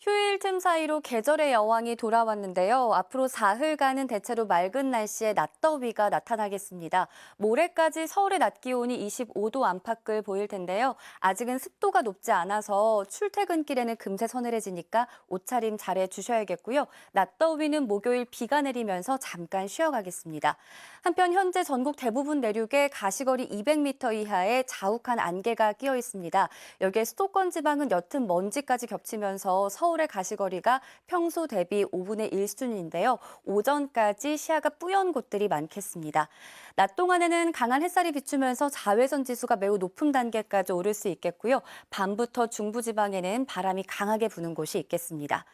휴일 틈 사이로 계절의 여왕이 돌아왔는데요. 앞으로 사흘간은 대체로 맑은 날씨에 낮더위가 나타나겠습니다. 모레까지 서울의 낮 기온이 25도 안팎을 보일 텐데요. 아직은 습도가 높지 않아서 출퇴근길에는 금세 서늘해지니까 옷차림 잘해 주셔야겠고요. 낮더위는 목요일 비가 내리면서 잠깐 쉬어가겠습니다. 한편 현재 전국 대부분 내륙에 가시거리 200m 이하의 자욱한 안개가 끼어 있습니다. 여기에 수도권 지방은 옅은 먼지까지 겹치면서 서울의 가시거리가 평소 대비 5분의 1 수준인데요. 오전까지 시야가 뿌연 곳들이 많겠습니다. 낮 동안에는 강한 햇살이 비추면서 자외선 지수가 매우 높은 단계까지 오를 수 있겠고요. 밤부터 중부지방에는 바람이 강하게 부는 곳이 있겠습니다.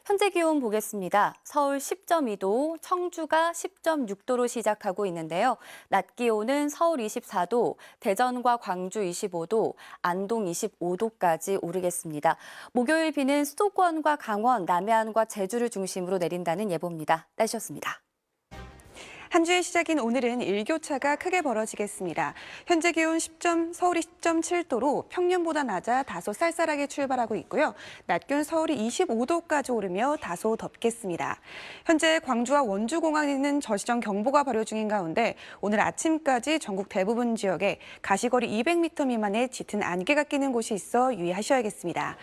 현재 기온 보겠습니다. 서울 10.2도, 청주가 10.6도로 시작하고 있는데요. 낮 기온은 서울 24도, 대전과 광주 25도, 안동 25도까지 오르겠습니다. 목요일 비는 수도권과 강원, 남해안과 제주를 중심으로 내린다는 예보입니다. 날씨였습니다. 한 주의 시작인 오늘은 일교차가 크게 벌어지겠습니다. 현재 기온 서울이 10.7도로 평년보다 낮아 다소 쌀쌀하게 출발하고 있고요. 낮 기온 서울이 25도까지 오르며 다소 덥겠습니다. 현재 광주와 원주공항에는 저시정 경보가 발효 중인 가운데 오늘 아침까지 전국 대부분 지역에 가시거리 200m 미만의 짙은 안개가 끼는 곳이 있어 유의하셔야겠습니다.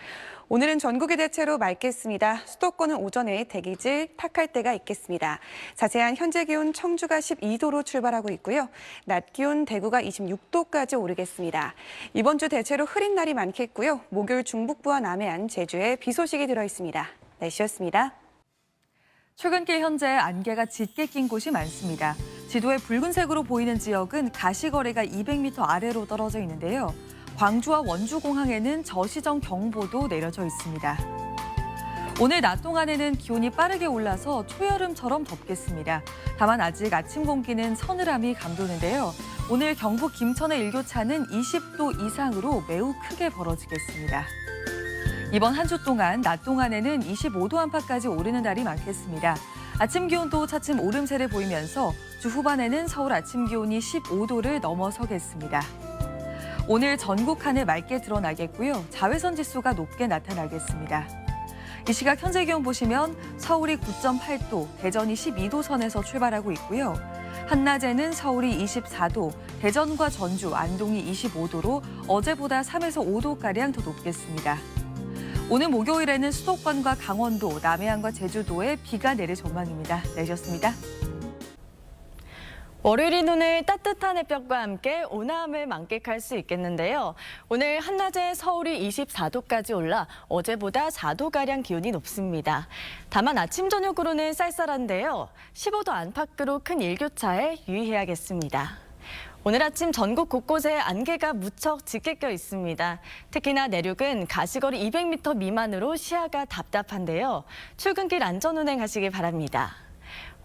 오늘은 전국이 대체로 맑겠습니다. 수도권은 오전에 대기질 탁할 때가 있겠습니다. 자세한 현재 기온 청주가 12도로 출발하고 있고요. 낮 기온 대구가 26도까지 오르겠습니다. 이번 주 대체로 흐린 날이 많겠고요. 목요일 중북부와 남해안, 제주에 비 소식이 들어 있습니다. 날씨였습니다. 출근길 현재 안개가 짙게 낀 곳이 많습니다. 지도에 붉은색으로 보이는 지역은 가시거리가 200m 아래로 떨어져 있는데요. 광주와 원주공항에는 저시정 경보도 내려져 있습니다. 오늘 낮 동안에는 기온이 빠르게 올라서 초여름처럼 덥겠습니다. 다만 아직 아침 공기는 서늘함이 감도는데요. 오늘 경북 김천의 일교차는 20도 이상으로 매우 크게 벌어지겠습니다. 이번 한 주 동안 낮 동안에는 25도 안팎까지 오르는 날이 많겠습니다. 아침 기온도 차츰 오름세를 보이면서 주 후반에는 서울 아침 기온이 15도를 넘어서겠습니다. 오늘 전국 하늘 맑게 드러나겠고요. 자외선 지수가 높게 나타나겠습니다. 이 시각 현재 기온 보시면 서울이 9.8도, 대전이 12도 선에서 출발하고 있고요. 한낮에는 서울이 24도, 대전과 전주, 안동이 25도로 어제보다 3에서 5도가량 더 높겠습니다. 오늘 목요일에는 수도권과 강원도, 남해안과 제주도에 비가 내릴 전망입니다. 내셨습니다. 월요일인 오늘 따뜻한 햇볕과 함께 온화함을 만끽할 수 있겠는데요. 오늘 한낮에 서울이 24도까지 올라 어제보다 4도가량 기온이 높습니다. 다만 아침 저녁으로는 쌀쌀한데요. 15도 안팎으로 큰 일교차에 유의해야겠습니다. 오늘 아침 전국 곳곳에 안개가 무척 짙게 껴 있습니다. 특히나 내륙은 가시거리 200m 미만으로 시야가 답답한데요. 출근길 안전운행하시기 바랍니다.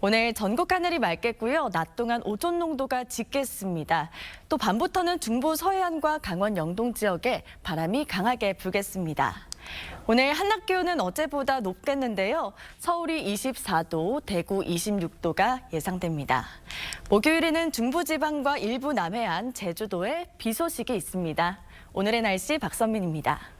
오늘 전국 하늘이 맑겠고요. 낮 동안 오존 농도가 짙겠습니다. 또 밤부터는 중부 서해안과 강원 영동 지역에 바람이 강하게 불겠습니다. 오늘 한낮 기온은 어제보다 높겠는데요. 서울이 24도, 대구 26도가 예상됩니다. 목요일에는 중부지방과 일부 남해안, 제주도에 비 소식이 있습니다. 오늘의 날씨 박선민입니다.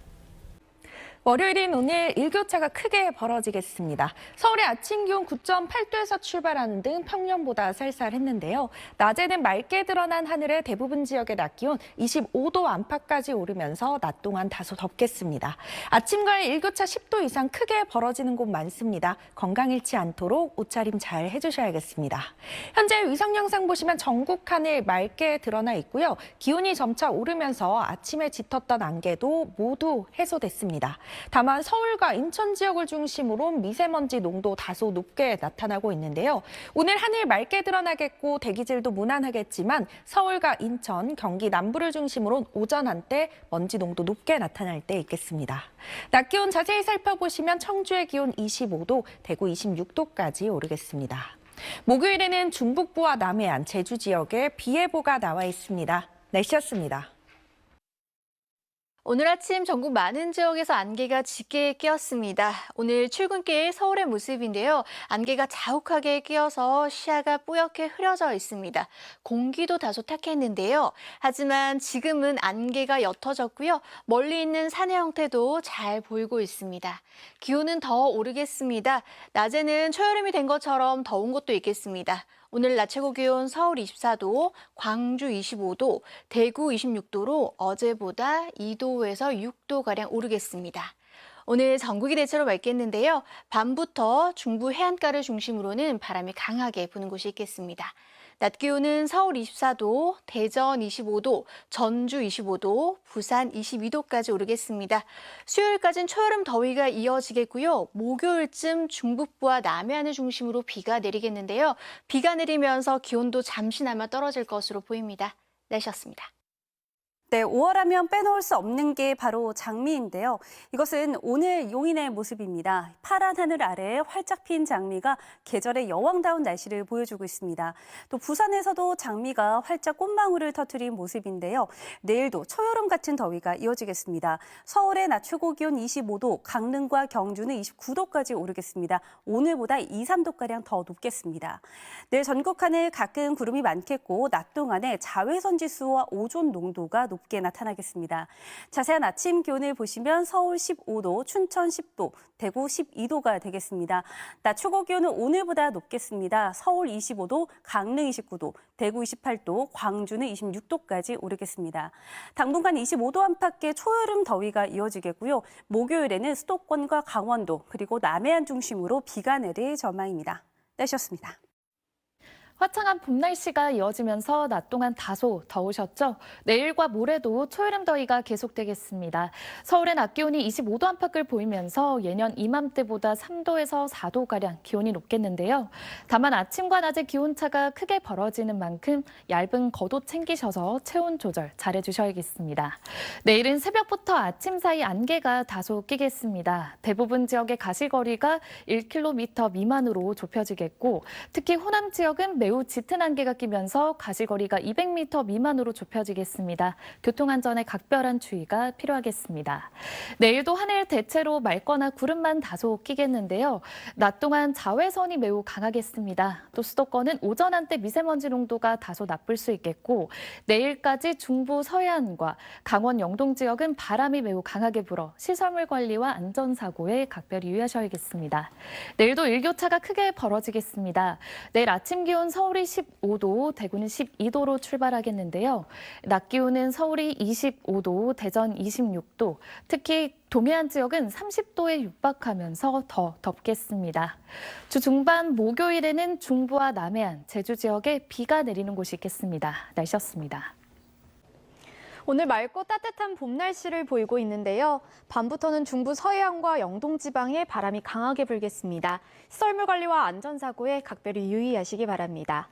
월요일인 오늘 일교차가 크게 벌어지겠습니다. 서울의 아침 기온 9.8도에서 출발하는 등 평년보다 쌀쌀했는데요. 낮에는 맑게 드러난 하늘에 대부분 지역의 낮 기온 25도 안팎까지 오르면서 낮 동안 다소 덥겠습니다. 아침과의 일교차 10도 이상 크게 벌어지는 곳 많습니다. 건강 잃지 않도록 옷차림 잘 해주셔야겠습니다. 현재 위성 영상 보시면 전국 하늘 맑게 드러나 있고요. 기온이 점차 오르면서 아침에 짙었던 안개도 모두 해소됐습니다. 다만 서울과 인천 지역을 중심으로 미세먼지 농도 다소 높게 나타나고 있는데요. 오늘 하늘 맑게 드러나겠고 대기질도 무난하겠지만 서울과 인천, 경기 남부를 중심으로 오전 한때 먼지 농도 높게 나타날 때 있겠습니다. 낮 기온 자세히 살펴보시면 청주의 기온 25도, 대구 26도까지 오르겠습니다. 목요일에는 중북부와 남해안, 제주 지역에 비 예보가 나와 있습니다. 날씨였습니다. 오늘 아침 전국 많은 지역에서 안개가 짙게 끼었습니다. 오늘 출근길 서울의 모습인데요. 안개가 자욱하게 끼어서 시야가 뿌옇게 흐려져 있습니다. 공기도 다소 탁했는데요. 하지만 지금은 안개가 옅어졌고요. 멀리 있는 산의 형태도 잘 보이고 있습니다. 기온은 더 오르겠습니다. 낮에는 초여름이 된 것처럼 더운 곳도 있겠습니다. 오늘 낮 최고 기온 서울 24도, 광주 25도, 대구 26도로 어제보다 2도에서 6도가량 오르겠습니다. 오늘 전국이 대체로 맑겠는데요. 밤부터 중부 해안가를 중심으로는 바람이 강하게 부는 곳이 있겠습니다. 낮 기온은 서울 24도, 대전 25도, 전주 25도, 부산 22도까지 오르겠습니다. 수요일까지는 초여름 더위가 이어지겠고요. 목요일쯤 중북부와 남해안을 중심으로 비가 내리겠는데요. 비가 내리면서 기온도 잠시나마 떨어질 것으로 보입니다. 날씨였습니다. 네, 5월하면 빼놓을 수 없는 게 바로 장미인데요. 이것은 오늘 용인의 모습입니다. 파란 하늘 아래에 활짝 핀 장미가 계절의 여왕다운 날씨를 보여주고 있습니다. 또 부산에서도 장미가 활짝 꽃망울을 터뜨린 모습인데요. 내일도 초여름 같은 더위가 이어지겠습니다. 서울의 낮 최고 기온 25도, 강릉과 경주는 29도까지 오르겠습니다. 오늘보다 2, 3도가량 더 높겠습니다. 내일 전국 하늘 가끔 구름이 많겠고 낮 동안에 자외선 지수와 오존 농도가 높게 나타나겠습니다. 자세한 아침 기온을 보시면 서울 15도, 춘천 10도, 대구 12도가 되겠습니다. 낮 최고 기온은 오늘보다 높겠습니다. 서울 25도, 강릉 29도, 대구 28도, 광주는 26도까지 오르겠습니다. 당분간 25도 안팎의 초여름 더위가 이어지겠고요. 목요일에는 수도권과 강원도 그리고 남해안 중심으로 비가 내릴 전망입니다. 날씨였습니다. 화창한 봄 날씨가 이어지면서 낮 동안 다소 더우셨죠? 내일과 모레도 초여름 더위가 계속되겠습니다. 서울의 낮 기온이 25도 안팎을 보이면서 예년 이맘때보다 3도에서 4도가량 기온이 높겠는데요. 다만 아침과 낮의 기온차가 크게 벌어지는 만큼 얇은 겉옷 챙기셔서 체온 조절 잘해주셔야겠습니다. 내일은 새벽부터 아침 사이 안개가 다소 끼겠습니다. 대부분 지역의 가시거리가 1km 미만으로 좁혀지겠고 특히 호남 지역은 매우 짙은 안개가 끼면서 가시거리가 200m 미만으로 좁혀지겠습니다. 교통안전에 각별한 주의가 필요하겠습니다. 내일도 하늘 대체로 맑거나 구름만 다소 끼겠는데요. 낮 동안 자외선이 매우 강하겠습니다. 또 수도권은 오전 한때 미세먼지 농도가 다소 나쁠 수 있겠고 내일까지 중부 서해안과 강원 영동 지역은 바람이 매우 강하게 불어 시설물 관리와 안전사고에 각별히 유의하셔야겠습니다. 내일도 일교차가 크게 벌어지겠습니다. 내일 아침 기온 서울이 15도, 대구는 12도로 출발하겠는데요. 낮 기온은 서울이 25도, 대전 26도, 특히 동해안 지역은 30도에 육박하면서 더 덥겠습니다. 주 중반 목요일에는 중부와 남해안, 제주 지역에 비가 내리는 곳이 있겠습니다. 날씨였습니다. 오늘 맑고 따뜻한 봄 날씨를 보이고 있는데요. 밤부터는 중부 서해안과 영동 지방에 바람이 강하게 불겠습니다. 시설물 관리와 안전사고에 각별히 유의하시기 바랍니다.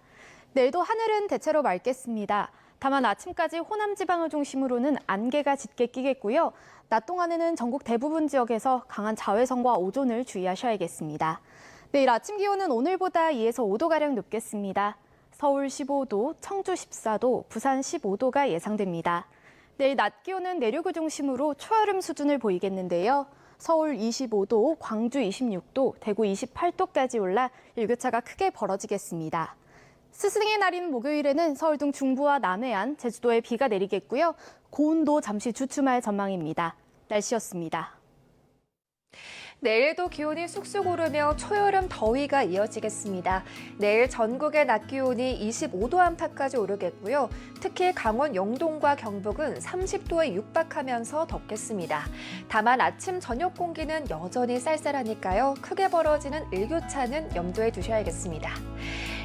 내일도 하늘은 대체로 맑겠습니다. 다만 아침까지 호남 지방을 중심으로는 안개가 짙게 끼겠고요. 낮 동안에는 전국 대부분 지역에서 강한 자외선과 오존을 주의하셔야겠습니다. 내일 아침 기온은 오늘보다 2에서 5도가량 높겠습니다. 서울 15도, 청주 14도, 부산 15도가 예상됩니다. 내일 낮 기온은 내륙을 중심으로 초여름 수준을 보이겠는데요. 서울 25도, 광주 26도, 대구 28도까지 올라 일교차가 크게 벌어지겠습니다. 스승의 날인 목요일에는 서울 등 중부와 남해안, 제주도에 비가 내리겠고요. 고온도 잠시 주춤할 전망입니다. 날씨였습니다. 내일도 기온이 쑥쑥 오르며 초여름 더위가 이어지겠습니다. 내일 전국의 낮 기온이 25도 안팎까지 오르겠고요. 특히 강원 영동과 경북은 30도에 육박하면서 덥겠습니다. 다만 아침 저녁 공기는 여전히 쌀쌀하니까요. 크게 벌어지는 일교차는 염두에 두셔야겠습니다.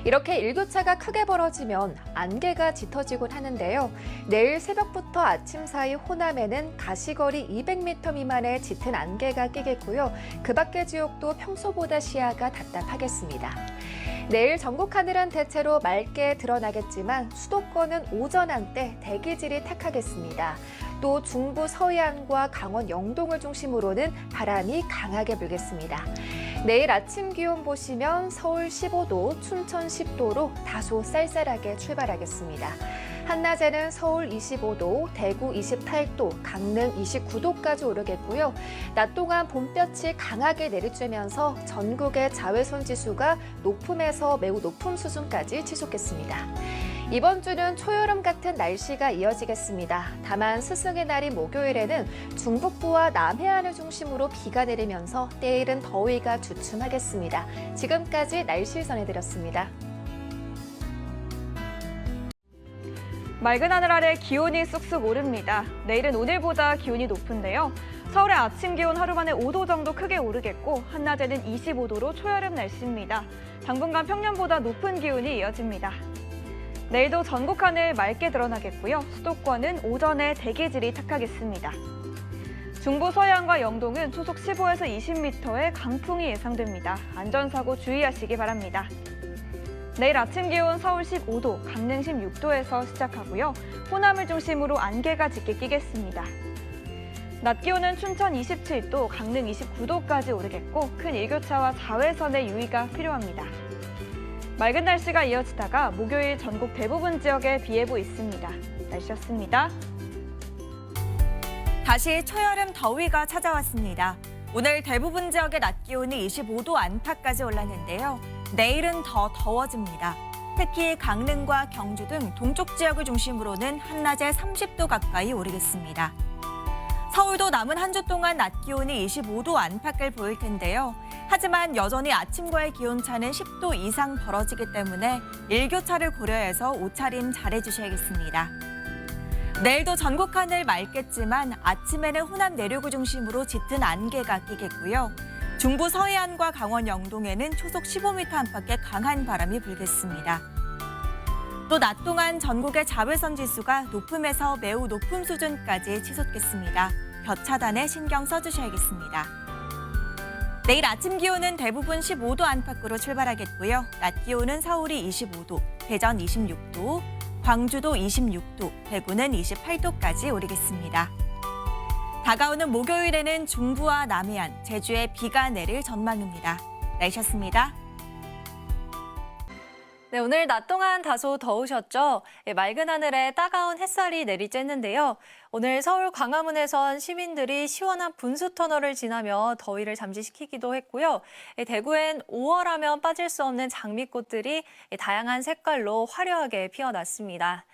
이렇게 일교차가 크게 벌어지면 안개가 짙어지곤 하는데요. 내일 새벽부터 아침 사이 호남에는 가시거리 200m 미만의 짙은 안개가 끼겠고요. 그 밖의 지역도 평소보다 시야가 답답하겠습니다. 내일 전국 하늘은 대체로 맑게 드러나겠지만 수도권은 오전 한때 대기질이 탁하겠습니다. 또 중부 서해안과 강원 영동을 중심으로는 바람이 강하게 불겠습니다. 내일 아침 기온 보시면 서울 15도, 춘천 10도로 다소 쌀쌀하게 출발하겠습니다. 한낮에는 서울 25도, 대구 28도, 강릉 29도까지 오르겠고요. 낮 동안 봄볕이 강하게 내리쬐면서 전국의 자외선 지수가 높음에서 매우 높음 수준까지 치솟겠습니다. 이번 주는 초여름 같은 날씨가 이어지겠습니다. 다만 스승의 날인 목요일에는 중북부와 남해안을 중심으로 비가 내리면서 때일은 더위가 주춤하겠습니다. 지금까지 날씨 전해드렸습니다. 맑은 하늘 아래 기온이 쑥쑥 오릅니다. 내일은 오늘보다 기온이 높은데요. 서울의 아침 기온 하루 만에 5도 정도 크게 오르겠고 한낮에는 25도로 초여름 날씨입니다. 당분간 평년보다 높은 기온이 이어집니다. 내일도 전국 하늘 맑게 드러나겠고요. 수도권은 오전에 대기질이 탁하겠습니다. 중부 서해안과 영동은 초속 15에서 20m의 강풍이 예상됩니다. 안전사고 주의하시기 바랍니다. 내일 아침 기온 서울 15도, 강릉 16도에서 시작하고요. 호남을 중심으로 안개가 짙게 끼겠습니다. 낮 기온은 춘천 27도, 강릉 29도까지 오르겠고 큰 일교차와 자외선의 유의가 필요합니다. 맑은 날씨가 이어지다가 목요일 전국 대부분 지역에 비 예보 있습니다. 날씨였습니다. 다시 초여름 더위가 찾아왔습니다. 오늘 대부분 지역의 낮 기온이 25도 안팎까지 올랐는데요. 내일은 더 더워집니다. 특히 강릉과 경주 등 동쪽 지역을 중심으로는 한낮에 30도 가까이 오르겠습니다. 서울도 남은 한 주 동안 낮 기온이 25도 안팎을 보일 텐데요. 하지만 여전히 아침과의 기온차는 10도 이상 벌어지기 때문에 일교차를 고려해서 옷차림 잘해주셔야겠습니다. 내일도 전국 하늘 맑겠지만 아침에는 호남 내륙을 중심으로 짙은 안개가 끼겠고요. 중부 서해안과 강원 영동에는 초속 15m 안팎의 강한 바람이 불겠습니다. 또 낮 동안 전국의 자외선 지수가 높음에서 매우 높음 수준까지 치솟겠습니다. 볕 차단에 신경 써주셔야겠습니다. 내일 아침 기온은 대부분 15도 안팎으로 출발하겠고요. 낮 기온은 서울이 25도, 대전 26도, 광주도 26도, 대구는 28도까지 오르겠습니다. 다가오는 목요일에는 중부와 남해안, 제주에 비가 내릴 전망입니다. 날씨였습니다. 네, 오늘 낮 동안 다소 더우셨죠? 맑은 하늘에 따가운 햇살이 내리쬐는데요. 오늘 서울 광화문에선 시민들이 시원한 분수터널을 지나며 더위를 잠시시키기도 했고요. 대구엔 5월하면 빠질 수 없는 장미꽃들이 다양한 색깔로 화려하게 피어났습니다.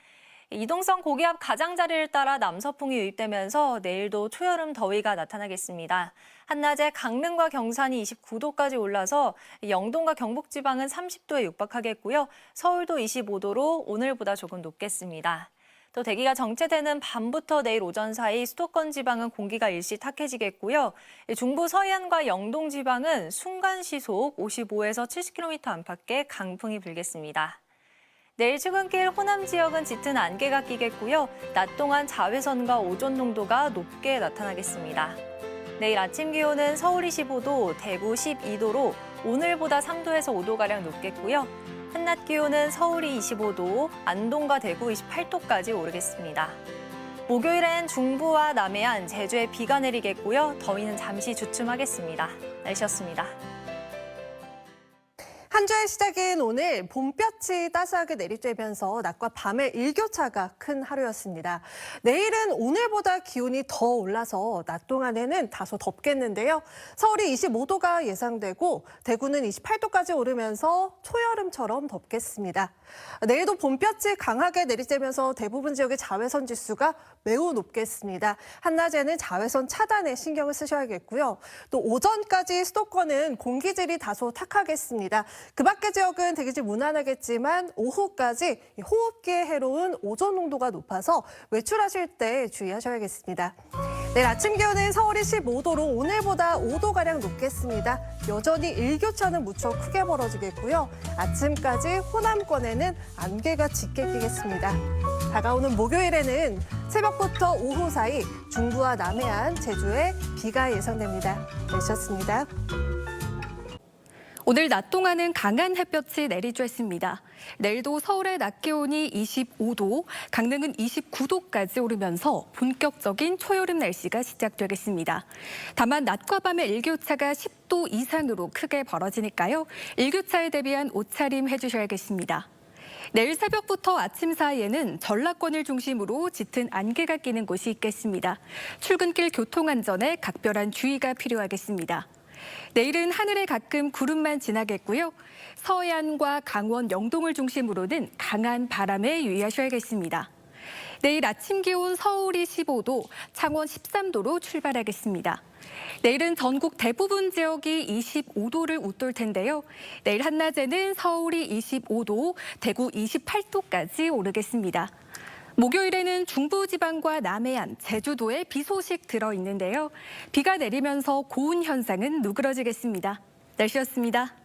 이동성 고기압 가장자리를 따라 남서풍이 유입되면서 내일도 초여름 더위가 나타나겠습니다. 한낮에 강릉과 경산이 29도까지 올라서 영동과 경북지방은 30도에 육박하겠고요. 서울도 25도로 오늘보다 조금 높겠습니다. 또 대기가 정체되는 밤부터 내일 오전 사이 수도권 지방은 공기가 일시 탁해지겠고요. 중부 서해안과 영동 지방은 순간 시속 55에서 70km 안팎의 강풍이 불겠습니다. 내일 출근길 호남 지역은 짙은 안개가 끼겠고요. 낮 동안 자외선과 오존 농도가 높게 나타나겠습니다. 내일 아침 기온은 서울 25도, 대구 12도로 오늘보다 3도에서 5도가량 높겠고요. 한낮 기온은 서울이 25도, 안동과 대구 28도까지 오르겠습니다. 목요일엔 중부와 남해안, 제주에 비가 내리겠고요. 더위는 잠시 주춤하겠습니다. 날씨였습니다. 한 주의 시작인 오늘 봄볕이 따스하게 내리쬐면서 낮과 밤의 일교차가 큰 하루였습니다. 내일은 오늘보다 기온이 더 올라서 낮 동안에는 다소 덥겠는데요. 서울이 25도가 예상되고 대구는 28도까지 오르면서 초여름처럼 덥겠습니다. 내일도 봄볕이 강하게 내리쬐면서 대부분 지역의 자외선 지수가 매우 높겠습니다. 한낮에는 자외선 차단에 신경을 쓰셔야겠고요. 또 오전까지 수도권은 공기질이 다소 탁하겠습니다. 그 밖의 지역은 대기질 무난하겠지만 오후까지 호흡기에 해로운 오존 농도가 높아서 외출하실 때 주의하셔야겠습니다. 내일 아침 기온은 서울이 15도로 오늘보다 5도가량 높겠습니다. 여전히 일교차는 무척 크게 벌어지겠고요. 아침까지 호남권에는 안개가 짙게 끼겠습니다. 다가오는 목요일에는 새벽부터 오후 사이 중부와 남해안, 제주에 비가 예상됩니다. 날씨였습니다. 오늘 낮 동안은 강한 햇볕이 내리쬐습니다. 내일도 서울의 낮 기온이 25도, 강릉은 29도까지 오르면서 본격적인 초여름 날씨가 시작되겠습니다. 다만 낮과 밤의 일교차가 10도 이상으로 크게 벌어지니까요. 일교차에 대비한 옷차림 해주셔야겠습니다. 내일 새벽부터 아침 사이에는 전라권을 중심으로 짙은 안개가 끼는 곳이 있겠습니다. 출근길 교통안전에 각별한 주의가 필요하겠습니다. 내일은 하늘에 가끔 구름만 지나겠고요. 서해안과 강원, 영동을 중심으로는 강한 바람에 유의하셔야겠습니다. 내일 아침 기온 서울이 15도, 창원 13도로 출발하겠습니다. 내일은 전국 대부분 지역이 25도를 웃돌 텐데요. 내일 한낮에는 서울이 25도, 대구 28도까지 오르겠습니다. 목요일에는 중부지방과 남해안, 제주도에 비 소식 들어있는데요. 비가 내리면서 고온 현상은 누그러지겠습니다. 날씨였습니다.